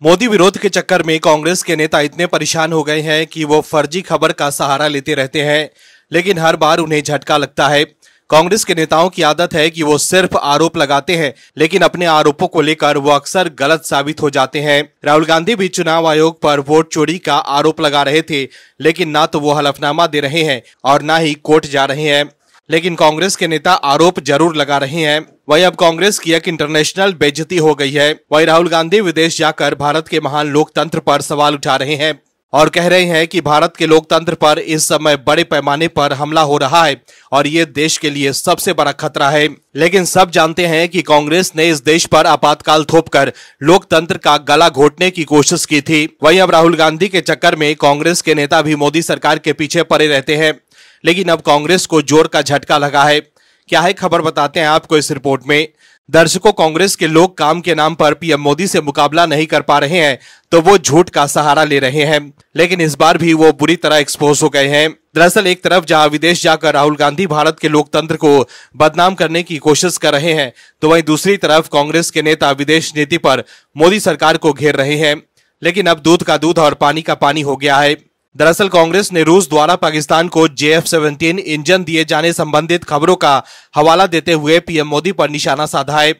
मोदी विरोध के चक्कर में कांग्रेस के नेता इतने परेशान हो गए हैं कि वो फर्जी खबर का सहारा लेते रहते हैं, लेकिन हर बार उन्हें झटका लगता है। कांग्रेस के नेताओं की आदत है कि वो सिर्फ आरोप लगाते हैं, लेकिन अपने आरोपों को लेकर वो अक्सर गलत साबित हो जाते हैं। राहुल गांधी भी चुनाव आयोग पर वोट चोरी का आरोप लगा रहे थे, लेकिन ना तो वो हलफनामा दे रहे हैं और ना ही कोर्ट जा रहे हैं। लेकिन कांग्रेस के नेता आरोप जरूर लगा रहे हैं। वहीं अब कांग्रेस की एक इंटरनेशनल बेइज्जती हो गई है। वहीं राहुल गांधी विदेश जाकर भारत के महान लोकतंत्र पर सवाल उठा रहे हैं और कह रहे हैं कि भारत के लोकतंत्र पर इस समय बड़े पैमाने पर हमला हो रहा है और ये देश के लिए सबसे बड़ा खतरा है। लेकिन सब जानते हैं कि कांग्रेस ने इस देश पर आपातकाल थोपकर लोकतंत्र का गला घोटने की कोशिश की थी। वहीं अब राहुल गांधी के चक्कर में कांग्रेस के नेता भी मोदी सरकार के पीछे पड़े रहते हैं, लेकिन अब कांग्रेस को जोर का झटका लगा है। क्या है खबर, बताते हैं आपको इस रिपोर्ट में। दर्शकों, कांग्रेस के लोग काम के नाम पर पीएम मोदी से मुकाबला नहीं कर पा रहे हैं तो वो झूठ का सहारा ले रहे हैं, लेकिन इस बार भी वो बुरी तरह एक्सपोज हो गए हैं। दरअसल एक तरफ जहां विदेश जाकर राहुल गांधी भारत के लोकतंत्र को बदनाम करने की कोशिश कर रहे हैं, तो वहीं दूसरी तरफ कांग्रेस के नेता विदेश नीति पर मोदी सरकार को घेर रहे हैं। लेकिन अब दूध का दूध और पानी का पानी हो गया है। दरअसल कांग्रेस ने रूस द्वारा पाकिस्तान को JF-17 इंजन दिए जाने संबंधित खबरों का हवाला देते हुए पीएम मोदी पर निशाना साधा है।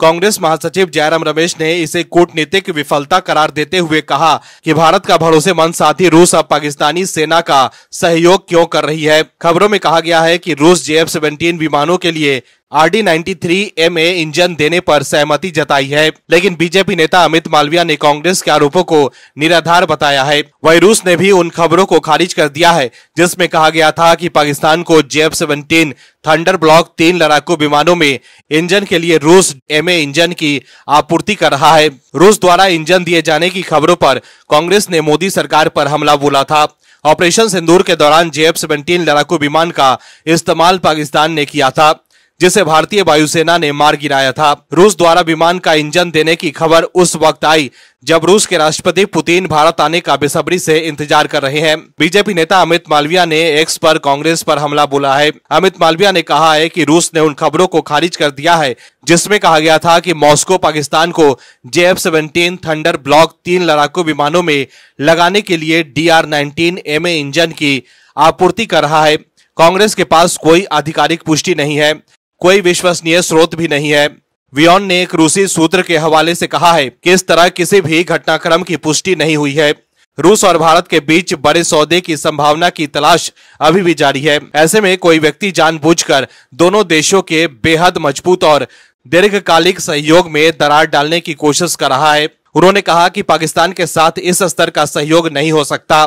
कांग्रेस महासचिव जयराम रमेश ने इसे कूटनीतिक विफलता करार देते हुए कहा कि भारत का भरोसेमंद साथी रूस अब पाकिस्तानी सेना का सहयोग क्यों कर रही है। खबरों में कहा गया है कि रूस JF-17 विमानों के लिए RD-93MA इंजन देने पर सहमति जताई है, लेकिन बीजेपी नेता अमित मालविया ने कांग्रेस के आरोपों को निराधार बताया है। वहीं रूस ने भी उन खबरों को खारिज कर दिया है जिसमें कहा गया था कि पाकिस्तान को JF-17 थंडर ब्लॉक 3 लड़ाकू विमानों में इंजन के लिए रूस MA इंजन की आपूर्ति कर रहा है। रूस द्वारा इंजन दिए जाने की खबरों पर कांग्रेस ने मोदी सरकार पर हमला बोला था। ऑपरेशन सिंदूर के दौरान JF-17 लड़ाकू विमान का इस्तेमाल पाकिस्तान ने किया था, जिसे भारतीय वायुसेना ने मार गिराया था। रूस द्वारा विमान का इंजन देने की खबर उस वक्त आई जब रूस के राष्ट्रपति पुतिन भारत आने का बेसब्री से इंतजार कर रहे हैं। बीजेपी नेता अमित मालविया ने एक्स पर कांग्रेस पर हमला बोला है। अमित मालविया ने कहा है कि रूस ने उन खबरों को खारिज कर दिया है जिसमें कहा गया था कि मॉस्को पाकिस्तान को JF-17 थंडर ब्लॉक 3 लड़ाकू विमानों में लगाने के लिए DR-19MA इंजन की आपूर्ति कर रहा है। कांग्रेस के पास कोई आधिकारिक पुष्टि नहीं है, कोई विश्वसनीय स्रोत भी नहीं है। वियोन ने एक रूसी सूत्र के हवाले से कहा है कि इस तरह किसी भी घटनाक्रम की पुष्टि नहीं हुई है। रूस और भारत के बीच बड़े सौदे की संभावना की तलाश अभी भी जारी है। ऐसे में कोई व्यक्ति जानबूझकर दोनों देशों के बेहद मजबूत और दीर्घकालिक सहयोग में दरार डालने की कोशिश कर रहा है। उन्होंने कहा कि पाकिस्तान के साथ इस स्तर का सहयोग नहीं हो सकता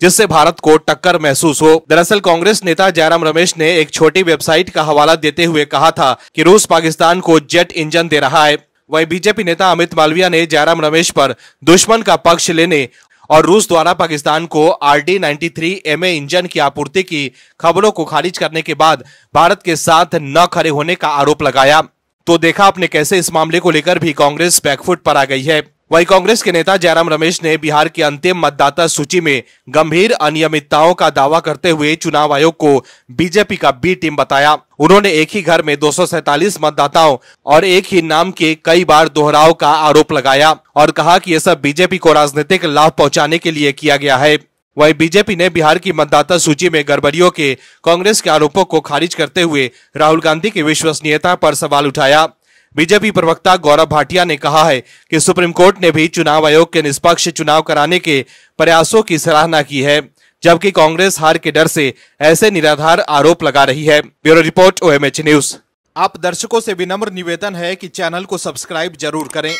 जिससे भारत को टक्कर महसूस हो। दरअसल कांग्रेस नेता जयराम रमेश ने एक छोटी वेबसाइट का हवाला देते हुए कहा था कि रूस पाकिस्तान को जेट इंजन दे रहा है। वहीं बीजेपी नेता अमित मालविया ने जयराम रमेश पर दुश्मन का पक्ष लेने और रूस द्वारा पाकिस्तान को RD-93MA इंजन की आपूर्ति की खबरों को खारिज करने के बाद भारत के साथ न खड़े होने का आरोप लगाया। तो देखा आपने कैसे इस मामले को लेकर भी कांग्रेस बैकफुट पर आ गई है। वहीं कांग्रेस के नेता जयराम रमेश ने बिहार की अंतिम मतदाता सूची में गंभीर अनियमितताओं का दावा करते हुए चुनाव आयोग को बीजेपी का बी टीम बताया। उन्होंने एक ही घर में 247 मतदाताओं और एक ही नाम के कई बार दोहराव का आरोप लगाया और कहा कि यह सब बीजेपी को राजनीतिक लाभ पहुंचाने के लिए किया गया है। वहीं बीजेपी ने बिहार की मतदाता सूची में गड़बड़ियों के कांग्रेस के आरोपों को खारिज करते हुए राहुल गांधी की विश्वसनीयता पर सवाल उठाया। बीजेपी प्रवक्ता गौरव भाटिया ने कहा है कि सुप्रीम कोर्ट ने भी चुनाव आयोग के निष्पक्ष चुनाव कराने के प्रयासों की सराहना की है, जबकि कांग्रेस हार के डर से ऐसे निराधार आरोप लगा रही है। Bureau report OMH news. आप दर्शकों से विनम्र निवेदन है कि चैनल को सब्सक्राइब जरूर करें